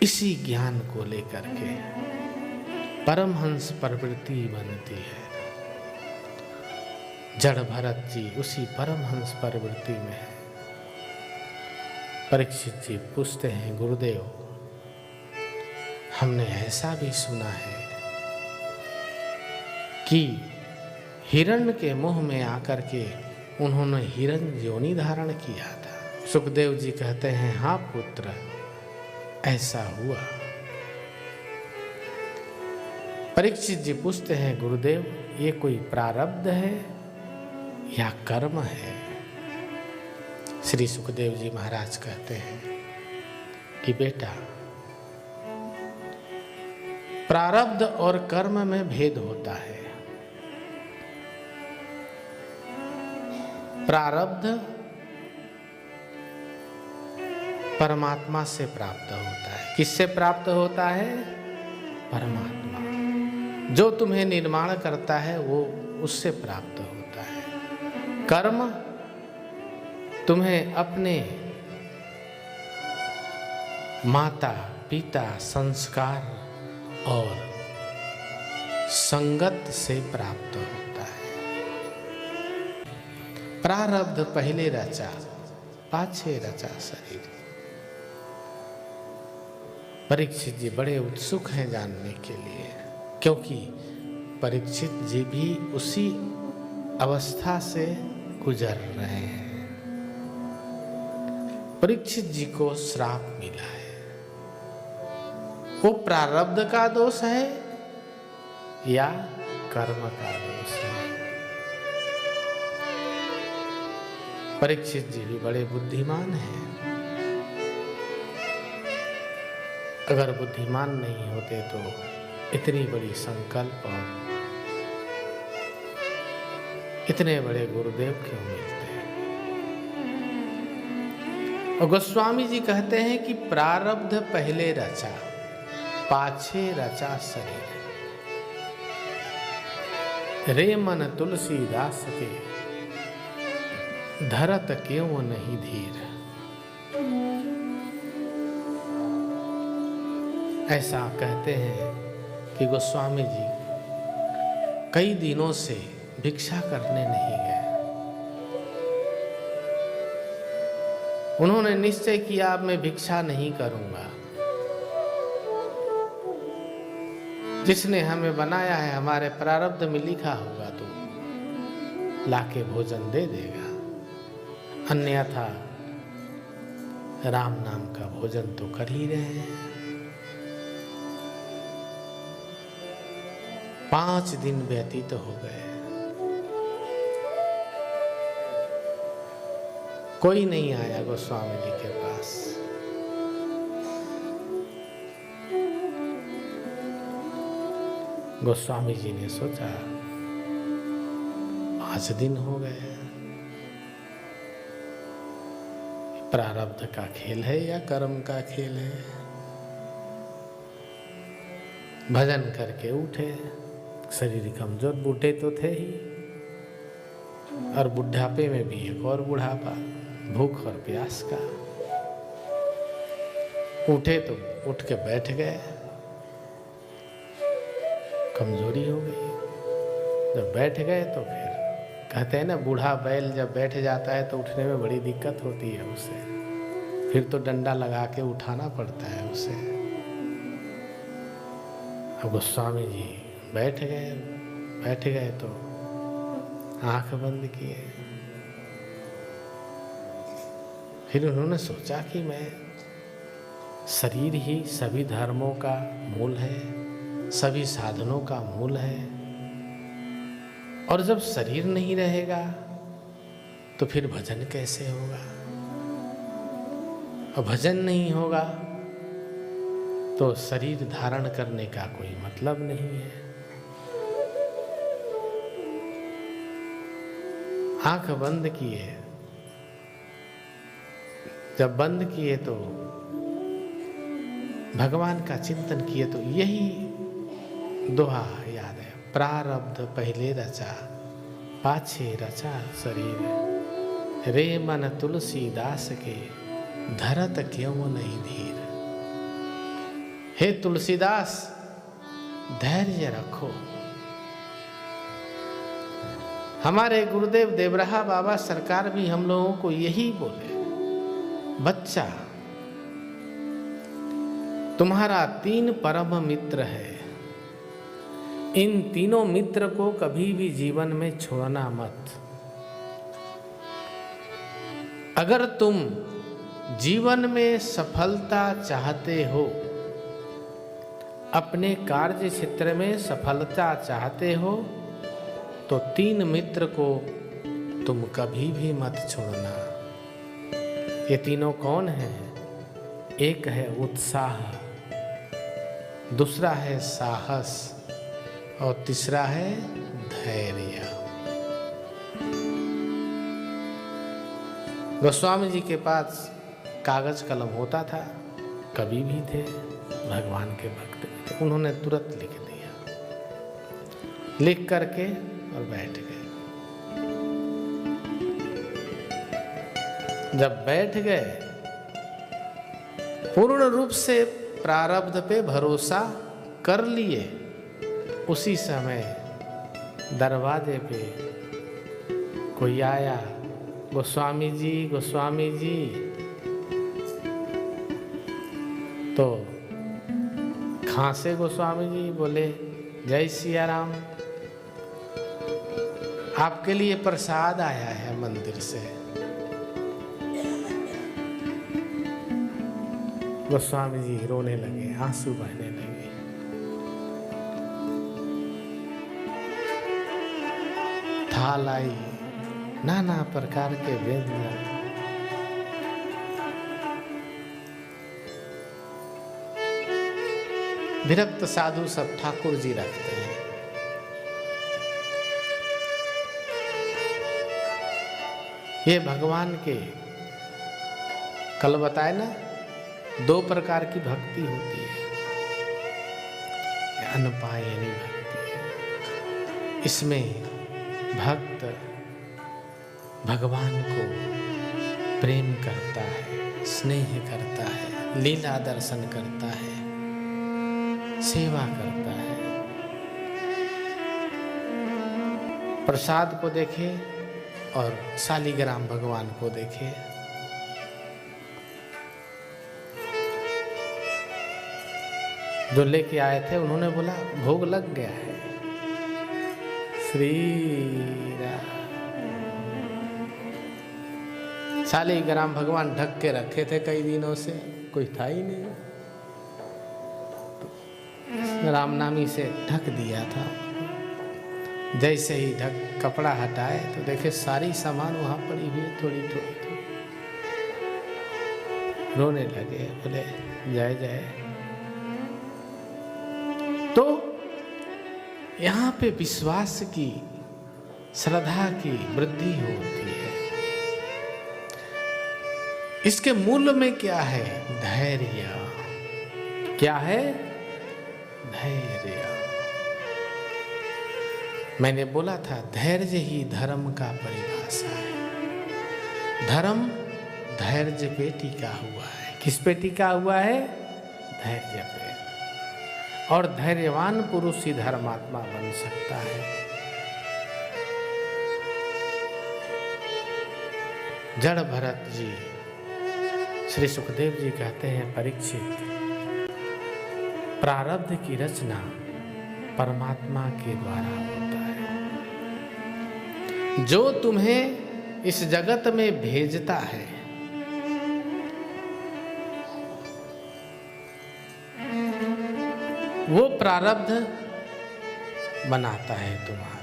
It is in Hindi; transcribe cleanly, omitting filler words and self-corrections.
इसी ज्ञान को लेकर के परमहंस प्रवृत्ति बनती है। जड़ भरत जी उसी परमहंस प्रवृत्ति में है। परीक्षित जी पूछते हैं, गुरुदेव हमने ऐसा भी सुना है कि हिरण के मुंह में आकर के उन्होंने हिरण योनि धारण किया था। सुखदेव जी कहते हैं, हाँ पुत्र ऐसा हुआ। परीक्षित जी पूछते हैं, गुरुदेव ये कोई प्रारब्ध है या कर्म है? श्री सुखदेव जी महाराज कहते हैं कि बेटा, प्रारब्ध और कर्म में भेद होता है। प्रारब्ध परमात्मा से प्राप्त होता है। किससे प्राप्त होता है? परमात्मा। जो तुम्हें निर्माण करता है वो उससे प्राप्त होता है। कर्म तुम्हें अपने माता पिता संस्कार और संगत से प्राप्त होता है। प्रारब्ध पहले रचा पाछे रचा शरीर। परीक्षित जी बड़े उत्सुक हैं जानने के लिए, क्योंकि परीक्षित जी भी उसी अवस्था से गुजर रहे हैं। परीक्षित जी को श्राप मिला है। वो प्रारब्ध का दोष है या कर्म का दोष है? परीक्षित जी भी बड़े बुद्धिमान हैं। अगर बुद्धिमान नहीं होते तो इतनी बड़ी संकल्प और इतने बड़े गुरुदेव क्यों मिलते? और गोस्वामी जी कहते हैं कि प्रारब्ध पहले रचा पाछे रचा शरीर। रे मन तुलसीदास के धरत क्यों नहीं धीर। ऐसा कहते हैं कि गोस्वामी जी कई दिनों से भिक्षा करने नहीं गए। उन्होंने निश्चय किया, अब मैं भिक्षा नहीं करूंगा। जिसने हमें बनाया है, हमारे प्रारब्ध में लिखा होगा तो लाके भोजन दे देगा, अन्यथा राम नाम का भोजन तो कर ही रहे हैं। 5 दिन व्यतीत हो गए, कोई नहीं आया गोस्वामी जी के पास। गोस्वामी जी ने सोचा 5 दिन हो गए, प्रारब्ध का खेल है या कर्म का खेल है? भजन करके उठे, शरीर कमजोर, बूढ़े तो थे ही, और बुढ़ापे में भी एक और बुढ़ापा, भूख और प्यास का। उठे तो उठ के बैठ गए, कमजोरी हो गई। जब बैठ गए तो फिर कहते हैं ना, बूढ़ा बैल जब बैठ जाता है तो उठने में बड़ी दिक्कत होती है उसे, फिर तो डंडा लगा के उठाना पड़ता है उसे। अब गोस्वामी जी बैठ गए तो आंख बंद किए। फिर उन्होंने सोचा कि मैं, शरीर ही सभी धर्मों का मूल है, सभी साधनों का मूल है, और जब शरीर नहीं रहेगा तो फिर भजन कैसे होगा? और भजन नहीं होगा तो शरीर धारण करने का कोई मतलब नहीं है। आंख बंद किए, जब बंद किए तो भगवान का चिंतन किए तो यही दोहा याद है, प्रारब्ध पहले रचा पाछे रचा शरीर, रे मन तुलसीदास के धरत क्यों नहीं धीर। हे तुलसीदास, धैर्य रखो। हमारे गुरुदेव देवराहा बाबा सरकार भी हम लोगों को यही बोले, बच्चा तुम्हारा 3 परम मित्र है, इन तीनों मित्र को कभी भी जीवन में छोड़ना मत। अगर तुम जीवन में सफलता चाहते हो, अपने कार्य क्षेत्र में सफलता चाहते हो, तो 3 मित्र को तुम कभी भी मत छोड़ना। ये तीनों कौन हैं? एक है उत्साह, दूसरा है साहस और तीसरा है धैर्य। गोस्वामी जी के पास कागज कलम होता था, कवि भी थे, भगवान के भक्त भी थे। उन्होंने तुरंत लिख दिया, लिख करके और बैठ गए। जब बैठ गए, पूर्ण रूप से प्रारब्ध पे भरोसा कर लिए, उसी समय दरवाजे पे कोई आया, गोस्वामी जी, गोस्वामी जी। तो खांसे गोस्वामी जी, बोले जय सिया राम, आपके लिए प्रसाद आया है मंदिर से। गोस्वामी जी रोने लगे, आंसू बहने लगे। थाल आई, नाना प्रकार के व्यंजन, विरक्त साधु सब ठाकुर जी रखते हैं। ये भगवान के, कल बताए ना, 2 प्रकार की भक्ति होती है। अनपायनी भक्ति है। इसमें भक्त भगवान को प्रेम करता है, स्नेह करता है, लीला दर्शन करता है, सेवा करता है। प्रसाद को देखे और शालिग्राम भगवान को देखे। जो लेके आए थे उन्होंने बोला भोग लग गया है। श्री राम। शालिग्राम भगवान ढक के रखे थे कई दिनों से, कोई था ही नहीं, तो रामनामी से ढक दिया था। जैसे ही ढक कपड़ा हटाए तो देखे सारी सामान वहां पड़ी हुई, थोड़ी थोड़ी। रोने लगे, बोले जय जय। तो यहाँ पे विश्वास की, श्रद्धा की वृद्धि होती है। इसके मूल में क्या है? धैर्य। क्या है? धैर्य। मैंने बोला था धैर्य ही धर्म का परिभाषा है। धर्म धैर्य पे टिका हुआ है। किस पे टिका हुआ है? धैर्य पे। और धैर्यवान पुरुष ही धर्मात्मा बन सकता है। जड़ भरत जी, श्री सुखदेव जी कहते हैं, परीक्षित, प्रारब्ध की रचना परमात्मा के द्वारा होता है। जो तुम्हें इस जगत में भेजता है, वो प्रारब्ध बनाता है तुम्हारा।